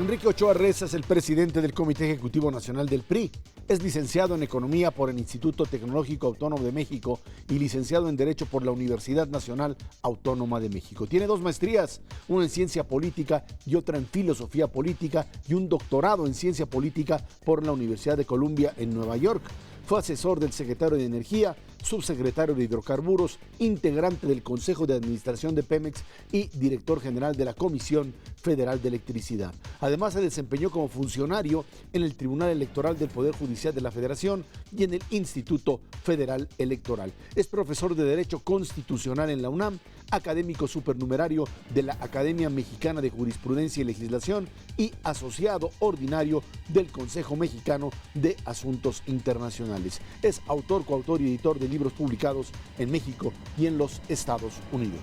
Enrique Ochoa Reza es el presidente del Comité Ejecutivo Nacional del PRI. Es licenciado en Economía por el Instituto Tecnológico Autónomo de México y licenciado en Derecho por la Universidad Nacional Autónoma de México. Tiene 2 maestrías, una en Ciencia Política y otra en Filosofía Política, y un doctorado en Ciencia Política por la Universidad de Columbia en Nueva York. Fue asesor del secretario de Energía, subsecretario de Hidrocarburos, integrante del Consejo de Administración de Pemex y director general de la Comisión Federal de Electricidad. Además, se desempeñó como funcionario en el Tribunal Electoral del Poder Judicial de la Federación y en el Instituto Federal Electoral. Es profesor de Derecho Constitucional en la UNAM, académico supernumerario de la Academia Mexicana de Jurisprudencia y Legislación y asociado ordinario del Consejo Mexicano de Asuntos Internacionales. Es autor, coautor y editor de libros publicados en México y en los Estados Unidos.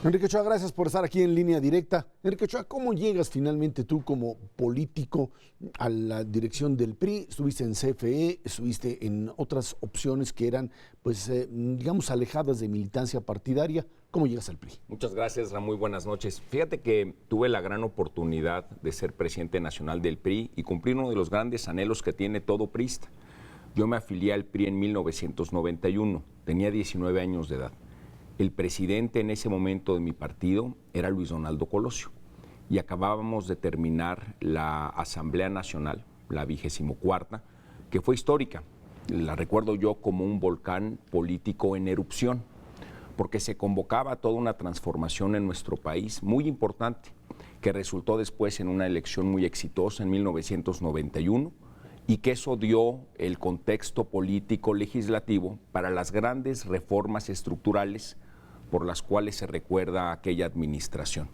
Enrique Ochoa, gracias por estar aquí en Línea Directa. Enrique Ochoa, ¿cómo llegas finalmente tú como político a la dirección del PRI? Estuviste en CFE, estuviste en otras opciones que eran, pues, digamos, alejadas de militancia partidaria. ¿Cómo llegas al PRI? Muchas gracias, Ramón. Muy buenas noches. Fíjate que tuve la gran oportunidad de ser presidente nacional del PRI y cumplir uno de los grandes anhelos que tiene todo priista. Yo me afilié al PRI en 1991, tenía 19 años de edad. El presidente en ese momento de mi partido era Luis Donaldo Colosio y acabábamos de terminar la Asamblea Nacional, la 24ª, que fue histórica. La recuerdo yo como un volcán político en erupción, porque se convocaba toda una transformación en nuestro país muy importante, que resultó después en una elección muy exitosa en 1991, y que eso dio el contexto político legislativo para las grandes reformas estructurales por las cuales se recuerda a aquella administración.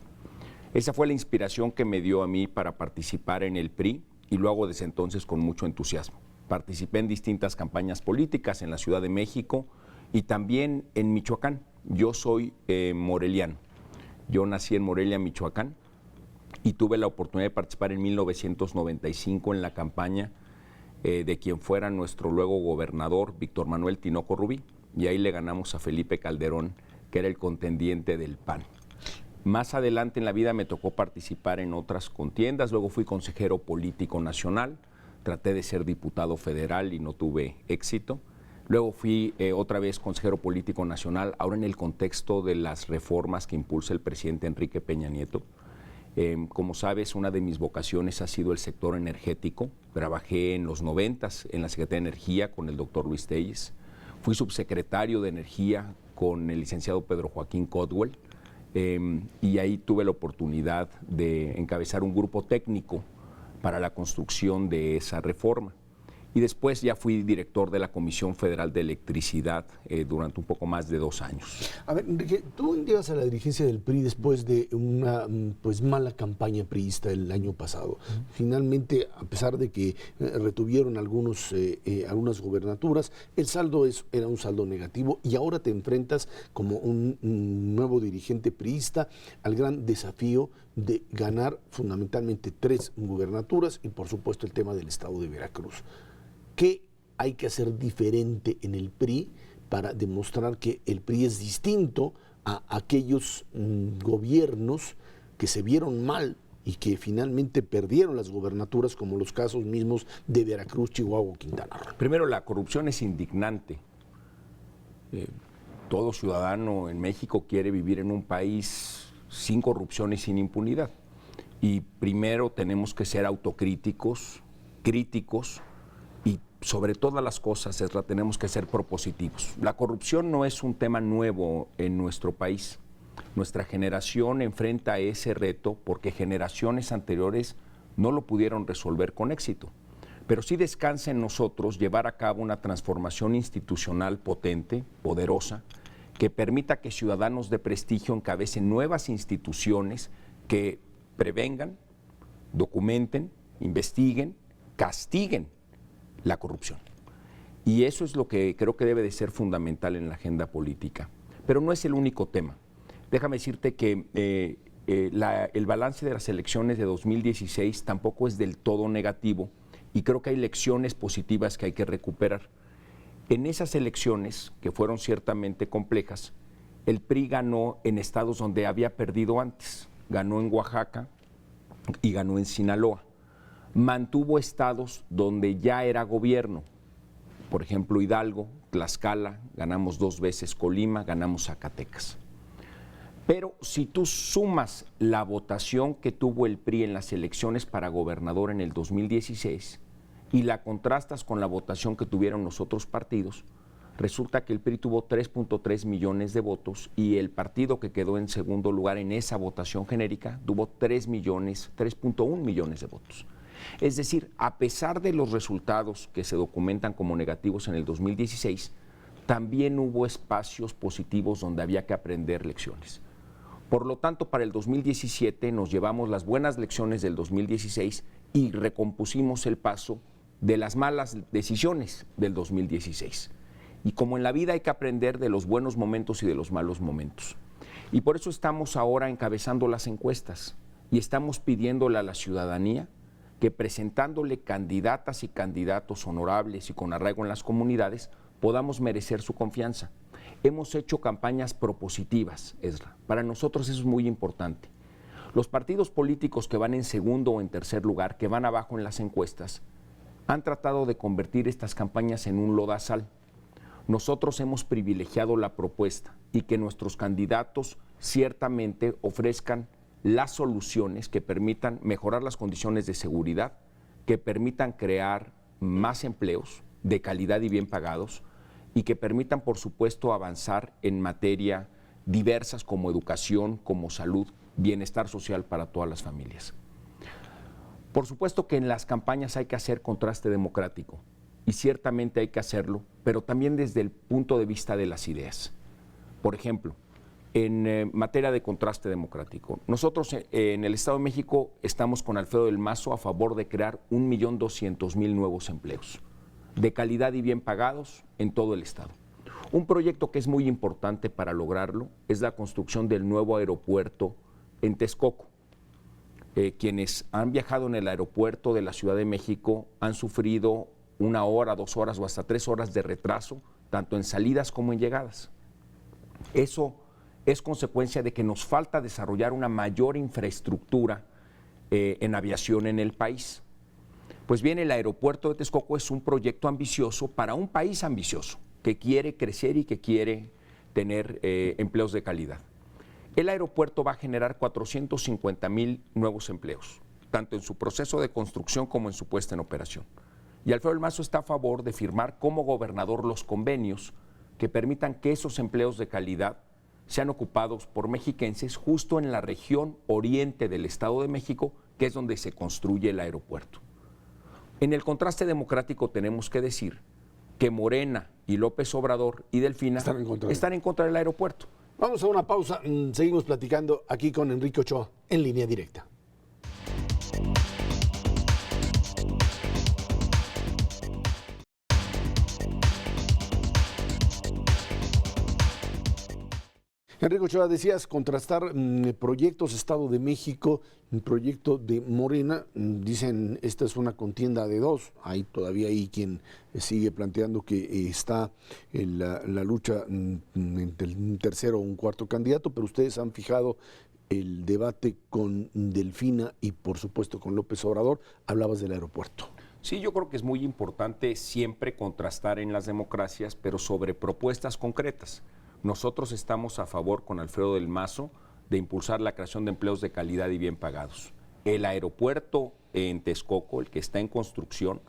Esa fue la inspiración que me dio a mí para participar en el PRI y lo hago desde entonces con mucho entusiasmo. Participé en distintas campañas políticas en la Ciudad de México y también en Michoacán. Yo soy moreliano. Yo nací en Morelia, Michoacán, y tuve la oportunidad de participar en 1995 en la campaña de quien fuera nuestro luego gobernador, Víctor Manuel Tinoco Rubí, y ahí le ganamos a Felipe Calderón, que era el contendiente del PAN. Más adelante en la vida me tocó participar en otras contiendas, luego fui consejero político nacional, traté de ser diputado federal y no tuve éxito. Luego fui otra vez consejero político nacional, ahora en el contexto de las reformas que impulsa el presidente Enrique Peña Nieto. Como sabes, una de mis vocaciones ha sido el sector energético. Trabajé en los 90s en la Secretaría de Energía con el doctor Luis Telles. Fui subsecretario de Energía con el licenciado Pedro Joaquín Codwell, y ahí tuve la oportunidad de encabezar un grupo técnico para la construcción de esa reforma. Y después ya fui director de la Comisión Federal de Electricidad durante un poco más de 2 años. A ver, Enrique, tú llegas a la dirigencia del PRI después de una pues mala campaña priista el año pasado. Finalmente, a pesar de que retuvieron algunas gubernaturas, el saldo era un saldo negativo y ahora te enfrentas como un nuevo dirigente priista al gran desafío de ganar fundamentalmente 3 gubernaturas y por supuesto el tema del estado de Veracruz. ¿Qué hay que hacer diferente en el PRI para demostrar que el PRI es distinto a aquellos gobiernos que se vieron mal y que finalmente perdieron las gubernaturas, como los casos mismos de Veracruz, Chihuahua o Quintana Roo? Primero, la corrupción es indignante. Todo ciudadano en México quiere vivir en un país sin corrupción y sin impunidad. Y primero tenemos que ser autocríticos, críticos, y sobre todas las cosas tenemos que ser propositivos. La corrupción no es un tema nuevo en nuestro país. Nuestra generación enfrenta ese reto porque generaciones anteriores no lo pudieron resolver con éxito. Pero sí descansa en nosotros llevar a cabo una transformación institucional potente, poderosa, que permita que ciudadanos de prestigio encabecen nuevas instituciones que prevengan, documenten, investiguen, castiguen la corrupción. Y eso es lo que creo que debe de ser fundamental en la agenda política. Pero no es el único tema. Déjame decirte que el balance de las elecciones de 2016 tampoco es del todo negativo y creo que hay lecciones positivas que hay que recuperar. En esas elecciones, que fueron ciertamente complejas, el PRI ganó en estados donde había perdido antes. Ganó en Oaxaca, y ganó en Sinaloa. Mantuvo estados donde ya era gobierno, por ejemplo Hidalgo, Tlaxcala, ganamos 2 veces Colima, ganamos Zacatecas. Pero si tú sumas la votación que tuvo el PRI en las elecciones para gobernador en el 2016 y la contrastas con la votación que tuvieron los otros partidos, resulta que el PRI tuvo 3.3 millones de votos y el partido que quedó en segundo lugar en esa votación genérica tuvo 3.1 millones de votos. Es decir, a pesar de los resultados que se documentan como negativos en el 2016, también hubo espacios positivos donde había que aprender lecciones. Por lo tanto, para el 2017 nos llevamos las buenas lecciones del 2016 y recompusimos el paso de las malas decisiones del 2016. Y como en la vida hay que aprender de los buenos momentos y de los malos momentos. Y por eso estamos ahora encabezando las encuestas y estamos pidiéndole a la ciudadanía que presentándole candidatas y candidatos honorables y con arraigo en las comunidades, podamos merecer su confianza. Hemos hecho campañas propositivas, Ezra. Para nosotros eso es muy importante. Los partidos políticos que van en segundo o en tercer lugar, que van abajo en las encuestas, han tratado de convertir estas campañas en un lodazal. Nosotros hemos privilegiado la propuesta y que nuestros candidatos ciertamente ofrezcan las soluciones que permitan mejorar las condiciones de seguridad, que permitan crear más empleos de calidad y bien pagados y que permitan, por supuesto, avanzar en materia diversas como educación, como salud, bienestar social para todas las familias. Por supuesto que en las campañas hay que hacer contraste democrático y ciertamente hay que hacerlo, pero también desde el punto de vista de las ideas. Por ejemplo, en materia de contraste democrático, nosotros en el Estado de México estamos con Alfredo del Mazo a favor de crear 1.200.000 nuevos empleos de calidad y bien pagados en todo el Estado. Un proyecto que es muy importante para lograrlo es la construcción del nuevo aeropuerto en Texcoco. Quienes han viajado en el aeropuerto de la Ciudad de México han sufrido 1 hora, 2 horas o hasta 3 horas de retraso, tanto en salidas como en llegadas. Eso es consecuencia de que nos falta desarrollar una mayor infraestructura en aviación en el país. Pues bien, el aeropuerto de Texcoco es un proyecto ambicioso para un país ambicioso, que quiere crecer y que quiere tener empleos de calidad. El aeropuerto va a generar 450.000 nuevos empleos, tanto en su proceso de construcción como en su puesta en operación. Y Alfredo del Mazo está a favor de firmar como gobernador los convenios que permitan que esos empleos de calidad sean ocupados por mexiquenses justo en la región oriente del Estado de México, que es donde se construye el aeropuerto. En el contraste democrático tenemos que decir que Morena y López Obrador y Delfina están en contra del aeropuerto. Vamos a una pausa, seguimos platicando aquí con Enrique Ochoa en Línea Directa. Enrique Ochoa, decías contrastar proyectos, Estado de México, un proyecto de Morena, dicen esta es una contienda de dos, hay todavía ahí quien sigue planteando que está en la lucha entre un tercero o un cuarto candidato, pero ustedes han fijado el debate con Delfina y por supuesto con López Obrador. Hablabas del aeropuerto. Sí, yo creo que es muy importante siempre contrastar en las democracias, pero sobre propuestas concretas. Nosotros estamos a favor con Alfredo del Mazo de impulsar la creación de empleos de calidad y bien pagados. El aeropuerto en Texcoco, el que está en construcción,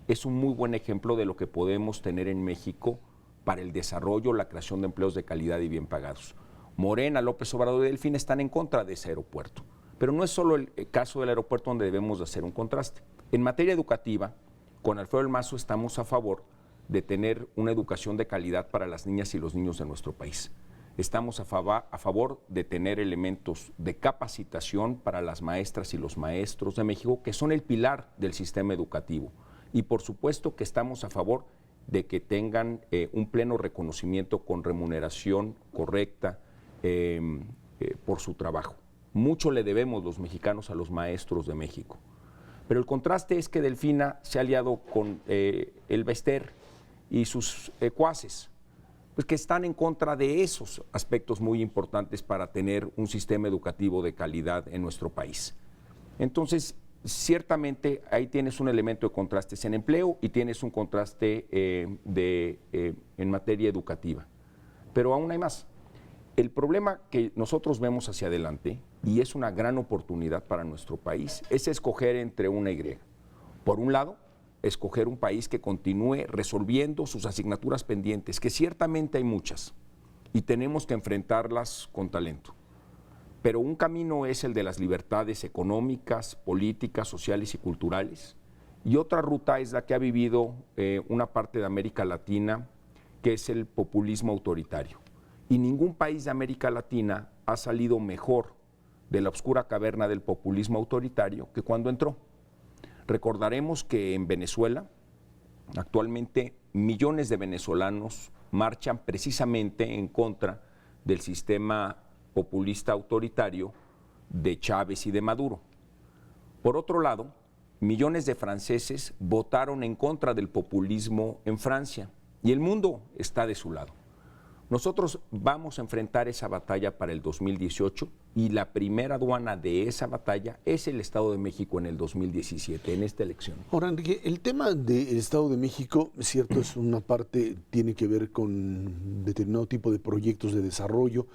es un muy buen ejemplo de lo que podemos tener en México para el desarrollo, la creación de empleos de calidad y bien pagados. Morena, López Obrador y Delfín están en contra de ese aeropuerto. Pero no es solo el caso del aeropuerto donde debemos de hacer un contraste. En materia educativa, con Alfredo del Mazo estamos a favor de tener una educación de calidad para las niñas y los niños de nuestro país. Estamos a favor de tener elementos de capacitación para las maestras y los maestros de México, que son el pilar del sistema educativo. Y por supuesto que estamos a favor de que tengan un pleno reconocimiento con remuneración correcta por su trabajo. Mucho le debemos los mexicanos a los maestros de México. Pero el contraste es que Delfina se ha aliado con el Bester y sus cuaces, pues que están en contra de esos aspectos muy importantes para tener un sistema educativo de calidad en nuestro país. Entonces, ciertamente ahí tienes un elemento de contrastes en empleo y tienes un contraste en materia educativa. Pero aún hay más. El problema que nosotros vemos hacia adelante, y es una gran oportunidad para nuestro país, es escoger entre una Y. Por un lado, escoger un país que continúe resolviendo sus asignaturas pendientes, que ciertamente hay muchas, y tenemos que enfrentarlas con talento. Pero un camino es el de las libertades económicas, políticas, sociales y culturales, y otra ruta es la que ha vivido una parte de América Latina, que es el populismo autoritario. Y ningún país de América Latina ha salido mejor de la oscura caverna del populismo autoritario que cuando entró. Recordaremos que en Venezuela, actualmente millones de venezolanos marchan precisamente en contra del sistema populista autoritario de Chávez y de Maduro. Por otro lado, millones de franceses votaron en contra del populismo en Francia y el mundo está de su lado. Nosotros vamos a enfrentar esa batalla para el 2018 y la primera aduana de esa batalla es el Estado de México en el 2017, en esta elección. Ahora, Enrique, el tema del Estado de México, es cierto, es una parte, tiene que ver con determinado tipo de proyectos de desarrollo.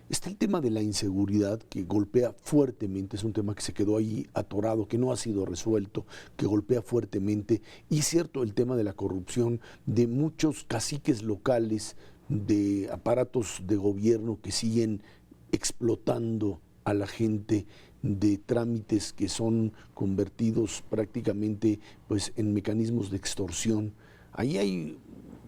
Está el tema de la inseguridad que golpea fuertemente, es un tema que se quedó ahí atorado, que no ha sido resuelto, que golpea fuertemente. Y es cierto el tema de la corrupción de muchos caciques locales, de aparatos de gobierno que siguen explotando a la gente, de trámites que son convertidos prácticamente pues, en mecanismos de extorsión. Ahí hay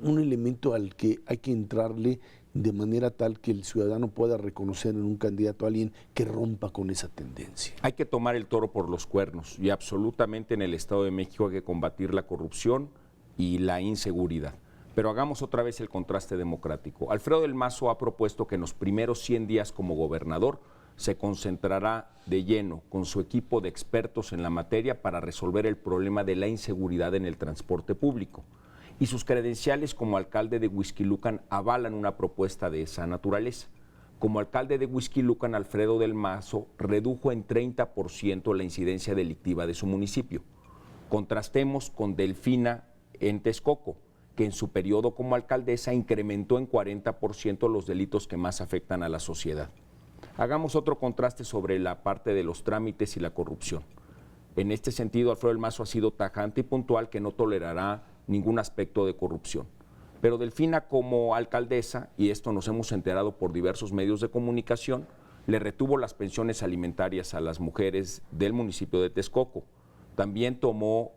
un elemento al que hay que entrarle de manera tal que el ciudadano pueda reconocer en un candidato a alguien que rompa con esa tendencia. Hay que tomar el toro por los cuernos y absolutamente en el Estado de México hay que combatir la corrupción y la inseguridad. Pero hagamos otra vez el contraste democrático. Alfredo del Mazo ha propuesto que en los primeros 100 días como gobernador se concentrará de lleno con su equipo de expertos en la materia para resolver el problema de la inseguridad en el transporte público. Y sus credenciales como alcalde de Huixquilucan avalan una propuesta de esa naturaleza. Como alcalde de Huixquilucan, Alfredo del Mazo redujo en 30% la incidencia delictiva de su municipio. Contrastemos con Delfina en Texcoco, que en su periodo como alcaldesa incrementó en 40% los delitos que más afectan a la sociedad. Hagamos otro contraste sobre la parte de los trámites y la corrupción. En este sentido, Alfredo del Mazo ha sido tajante y puntual que no tolerará ningún aspecto de corrupción. Pero Delfina como alcaldesa, y esto nos hemos enterado por diversos medios de comunicación, le retuvo las pensiones alimentarias a las mujeres del municipio de Texcoco. También tomó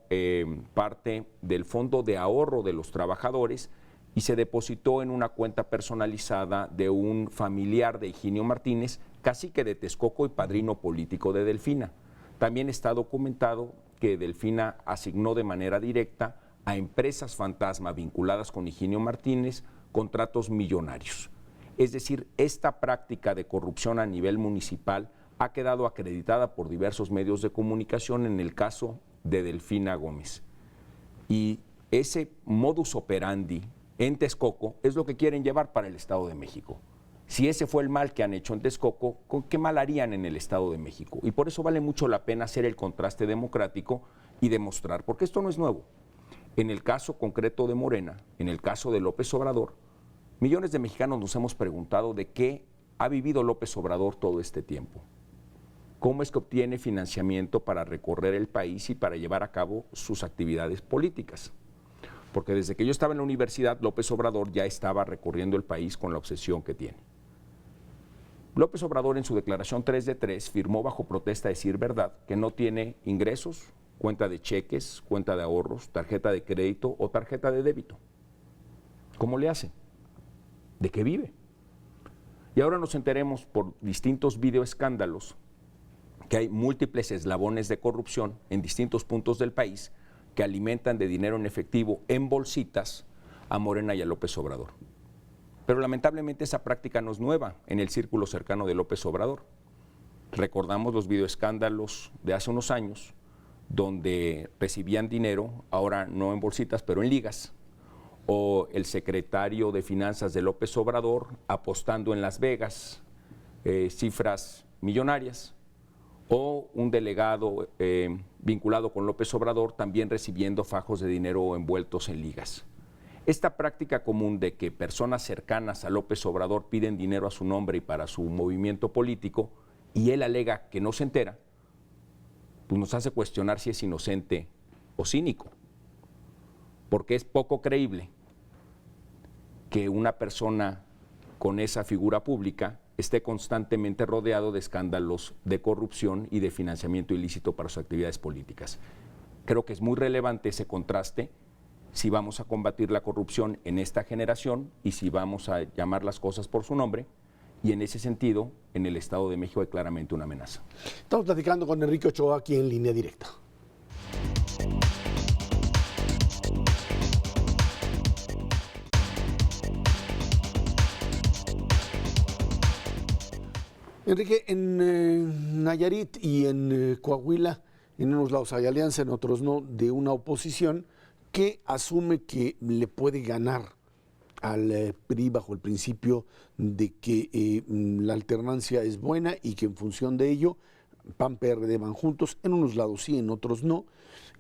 parte del fondo de ahorro de los trabajadores y se depositó en una cuenta personalizada de un familiar de Higinio Martínez, cacique de Texcoco y padrino político de Delfina. También está documentado que Delfina asignó de manera directa a empresas fantasma vinculadas con Higinio Martínez contratos millonarios. Es decir, esta práctica de corrupción a nivel municipal ha quedado acreditada por diversos medios de comunicación en el caso de Delfina Gómez. Y ese modus operandi en Texcoco es lo que quieren llevar para el Estado de México. Si ese fue el mal que han hecho en Texcoco, ¿qué mal harían en el Estado de México? Y por eso vale mucho la pena hacer el contraste democrático y demostrar, porque esto no es nuevo. En el caso concreto de Morena, en el caso de López Obrador, millones de mexicanos nos hemos preguntado de qué ha vivido López Obrador todo este tiempo. ¿Cómo es que obtiene financiamiento para recorrer el país y para llevar a cabo sus actividades políticas? Porque desde que yo estaba en la universidad, López Obrador ya estaba recorriendo el país con la obsesión que tiene. López Obrador en su declaración 3 de 3 firmó bajo protesta decir verdad que no tiene ingresos, cuenta de cheques, cuenta de ahorros, tarjeta de crédito o tarjeta de débito. ¿Cómo le hace? ¿De qué vive? Y ahora nos enteremos por distintos videoescándalos que hay múltiples eslabones de corrupción en distintos puntos del país que alimentan de dinero en efectivo en bolsitas a Morena y a López Obrador. Pero lamentablemente esa práctica no es nueva en el círculo cercano de López Obrador. Recordamos los videoescándalos de hace unos años donde recibían dinero, ahora no en bolsitas, pero en ligas, o el secretario de Finanzas de López Obrador apostando en Las Vegas cifras millonarias, o un delegado vinculado con López Obrador también recibiendo fajos de dinero envueltos en ligas. Esta práctica común de que personas cercanas a López Obrador piden dinero a su nombre y para su movimiento político, y él alega que no se entera, pues nos hace cuestionar si es inocente o cínico, porque es poco creíble que una persona con esa figura pública esté constantemente rodeado de escándalos de corrupción y de financiamiento ilícito para sus actividades políticas. Creo que es muy relevante ese contraste si vamos a combatir la corrupción en esta generación y si vamos a llamar las cosas por su nombre, y en ese sentido, en el Estado de México hay claramente una amenaza. Estamos platicando con Enrique Ochoa aquí en Línea Directa. Enrique, en Nayarit y en Coahuila, en unos lados hay alianza, en otros no, de una oposición que asume que le puede ganar al PRI bajo el principio de que la alternancia es buena y que en función de ello PAN-PRD van juntos, en unos lados sí, en otros no.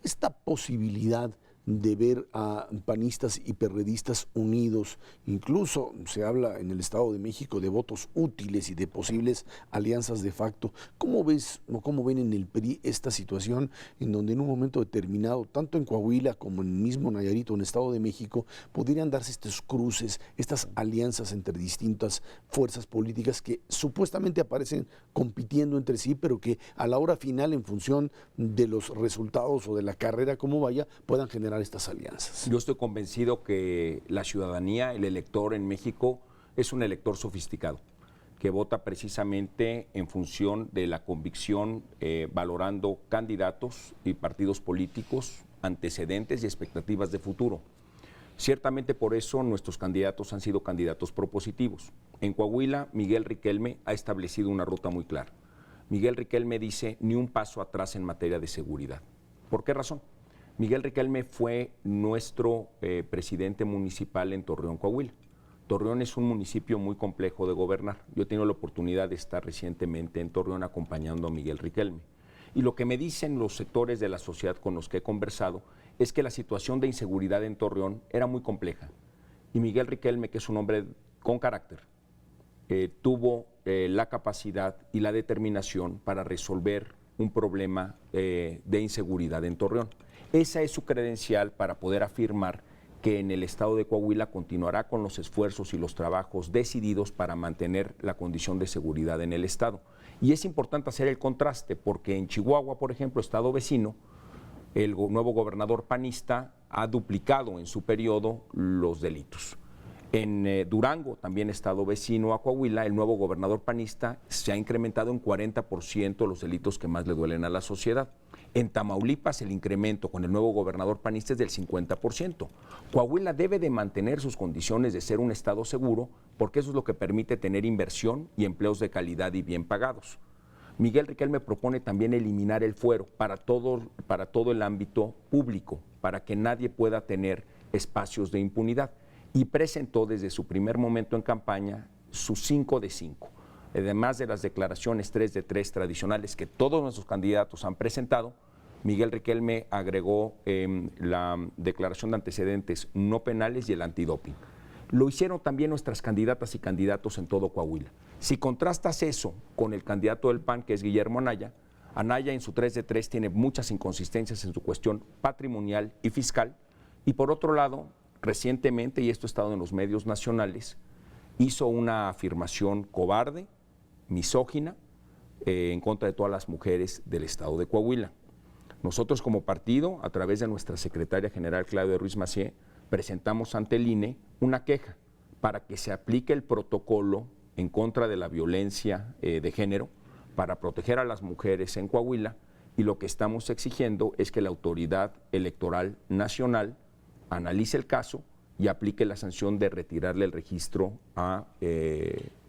Esta posibilidad de ver a panistas y perredistas unidos, incluso se habla en el Estado de México de votos útiles y de posibles alianzas de facto. ¿Cómo ves o cómo ven en el PRI esta situación en donde en un momento determinado, tanto en Coahuila como en el mismo Nayarit o en el Estado de México, podrían darse estos cruces, estas alianzas entre distintas fuerzas políticas que supuestamente aparecen compitiendo entre sí, pero que a la hora final, en función de los resultados o de la carrera como vaya, puedan generar estas alianzas? Yo estoy convencido que la ciudadanía, el elector en México, es un elector sofisticado, que vota precisamente en función de la convicción, valorando candidatos y partidos políticos, antecedentes y expectativas de futuro. Ciertamente por eso nuestros candidatos han sido candidatos propositivos. En Coahuila, Miguel Riquelme ha establecido una ruta muy clara. Miguel Riquelme dice ni un paso atrás en materia de seguridad. ¿Por qué razón? Miguel Riquelme fue nuestro presidente municipal en Torreón, Coahuila. Torreón es un municipio muy complejo de gobernar. Yo he tenido la oportunidad de estar recientemente en Torreón acompañando a Miguel Riquelme. Y lo que me dicen los sectores de la sociedad con los que he conversado es que la situación de inseguridad en Torreón era muy compleja. Y Miguel Riquelme, que es un hombre con carácter, tuvo la capacidad y la determinación para resolver un problema de inseguridad en Torreón. Esa es su credencial para poder afirmar que en el estado de Coahuila continuará con los esfuerzos y los trabajos decididos para mantener la condición de seguridad en el estado. Y es importante hacer el contraste porque en Chihuahua, por ejemplo, estado vecino, el nuevo gobernador panista ha duplicado en su periodo los delitos. En Durango, también estado vecino a Coahuila, el nuevo gobernador panista se ha incrementado en 40% los delitos que más le duelen a la sociedad. En Tamaulipas el incremento con el nuevo gobernador panista es del 50%. Coahuila debe de mantener sus condiciones de ser un estado seguro porque eso es lo que permite tener inversión y empleos de calidad y bien pagados. Miguel Riquelme propone también eliminar el fuero para todo el ámbito público, para que nadie pueda tener espacios de impunidad. Y presentó desde su primer momento en campaña sus 5 de 5. Además de las declaraciones 3 de 3 tradicionales que todos nuestros candidatos han presentado, Miguel Riquelme agregó la declaración de antecedentes no penales y el antidoping. Lo hicieron también nuestras candidatas y candidatos en todo Coahuila. Si contrastas eso con el candidato del PAN, que es Guillermo Anaya, Anaya en su 3 de 3 tiene muchas inconsistencias en su cuestión patrimonial y fiscal. Y por otro lado, recientemente, y esto ha estado en los medios nacionales, hizo una afirmación cobarde, misógina, en contra de todas las mujeres del estado de Coahuila. Nosotros como partido, a través de nuestra secretaria general Claudia Ruiz Massieu, presentamos ante el INE una queja para que se aplique el protocolo en contra de la violencia de género para proteger a las mujeres en Coahuila, y lo que estamos exigiendo es que la Autoridad Electoral Nacional analice el caso y aplique la sanción de retirarle el registro a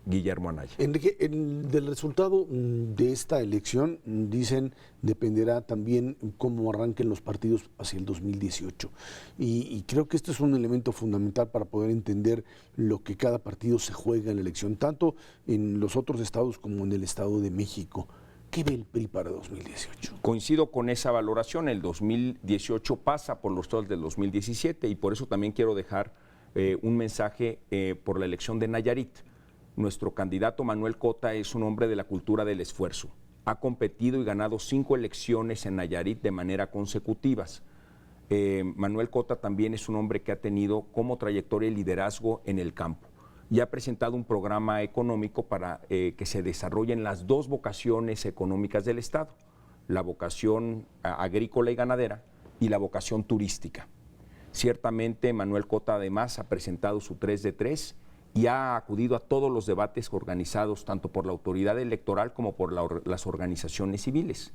Guillermo Anaya. Enrique, del resultado de esta elección, dicen, dependerá también cómo arranquen los partidos hacia el 2018. Y creo que esto es un elemento fundamental para poder entender lo que cada partido se juega en la elección, tanto en los otros estados como en el Estado de México. ¿Qué ve el PRI para 2018? Coincido con esa valoración. El 2018 pasa por los resultados del 2017 y por eso también quiero dejar un mensaje por la elección de Nayarit. Nuestro candidato Manuel Cota es un hombre de la cultura del esfuerzo. Ha competido y ganado 5 elecciones en Nayarit de manera consecutivas. Manuel Cota también es un hombre que ha tenido como trayectoria y liderazgo en el campo y ha presentado un programa económico para que se desarrollen las 2 vocaciones económicas del Estado, la vocación agrícola y ganadera y la vocación turística. Ciertamente Manuel Cota además ha presentado su 3 de 3 y ha acudido a todos los debates organizados tanto por la autoridad electoral como por las organizaciones civiles.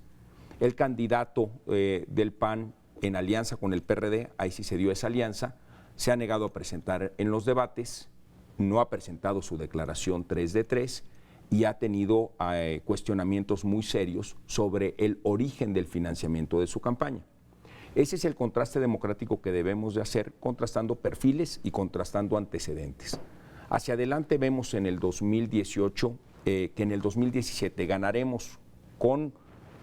El candidato del PAN en alianza con el PRD, ahí sí se dio esa alianza, se ha negado a presentar en los debates, no ha presentado su declaración 3 de 3 y ha tenido cuestionamientos muy serios sobre el origen del financiamiento de su campaña. Ese es el contraste democrático que debemos de hacer, contrastando perfiles y contrastando antecedentes. Hacia adelante vemos en el 2018 que en el 2017 ganaremos con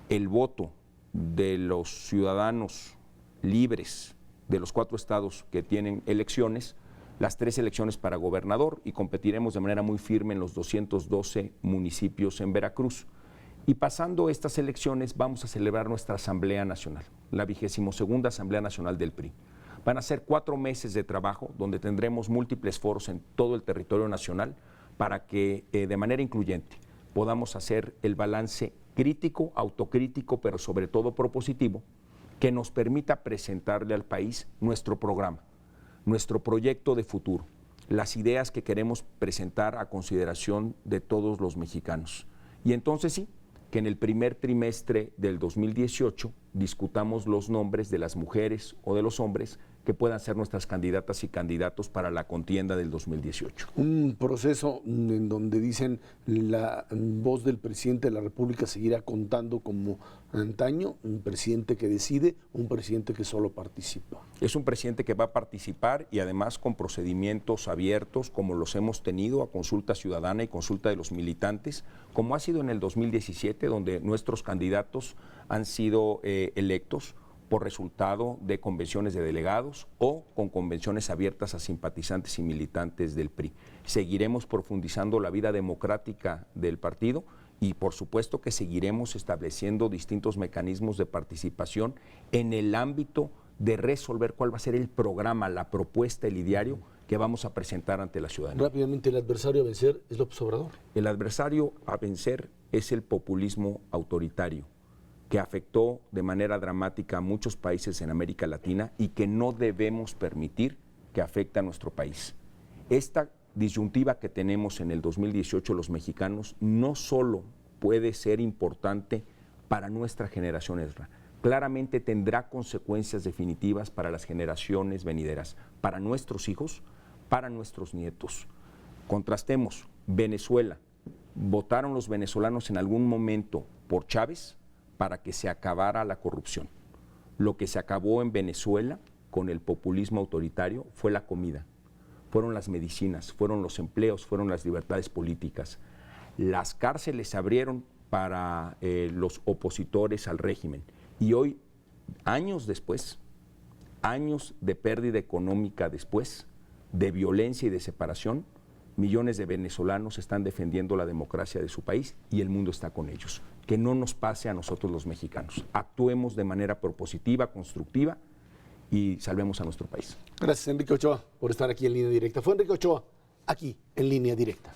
el voto de los ciudadanos libres de los 4 estados que tienen elecciones, las 3 elecciones para gobernador y competiremos de manera muy firme en los 212 municipios en Veracruz. Y pasando estas elecciones vamos a celebrar nuestra Asamblea Nacional, la 22ª Asamblea Nacional del PRI. Van a ser 4 meses de trabajo donde tendremos múltiples foros en todo el territorio nacional para que de manera incluyente podamos hacer el balance crítico, autocrítico, pero sobre todo propositivo, que nos permita presentarle al país nuestro programa, nuestro proyecto de futuro, las ideas que queremos presentar a consideración de todos los mexicanos. Y entonces sí, que en el primer trimestre del 2018 discutamos los nombres de las mujeres o de los hombres que puedan ser nuestras candidatas y candidatos para la contienda del 2018. Un proceso en donde dicen la voz del presidente de la República seguirá contando como antaño, un presidente que decide, un presidente que solo participa. Es un presidente que va a participar y además con procedimientos abiertos como los hemos tenido a consulta ciudadana y consulta de los militantes, como ha sido en el 2017, donde nuestros candidatos han sido electos por resultado de convenciones de delegados o con convenciones abiertas a simpatizantes y militantes del PRI. Seguiremos profundizando la vida democrática del partido y por supuesto que seguiremos estableciendo distintos mecanismos de participación en el ámbito de resolver cuál va a ser el programa, la propuesta, el ideario que vamos a presentar ante la ciudadanía. Rápidamente, ¿el adversario a vencer es López Obrador? El adversario a vencer es el populismo autoritario, que afectó de manera dramática a muchos países en América Latina y que no debemos permitir que afecte a nuestro país. Esta disyuntiva que tenemos en el 2018 los mexicanos no solo puede ser importante para nuestra generación, Ezra, claramente tendrá consecuencias definitivas para las generaciones venideras, para nuestros hijos, para nuestros nietos. Contrastemos, Venezuela, votaron los venezolanos en algún momento por Chávez para que se acabara la corrupción. Lo que se acabó en Venezuela con el populismo autoritario fue la comida, fueron las medicinas, fueron los empleos, fueron las libertades políticas. Las cárceles se abrieron para los opositores al régimen y hoy, años después, años de pérdida económica después, de violencia y de separación, millones de venezolanos están defendiendo la democracia de su país y el mundo está con ellos. Que no nos pase a nosotros los mexicanos. Actuemos de manera propositiva, constructiva y salvemos a nuestro país. Gracias, Enrique Ochoa, por estar aquí en Línea Directa. Fue Enrique Ochoa, aquí en Línea Directa.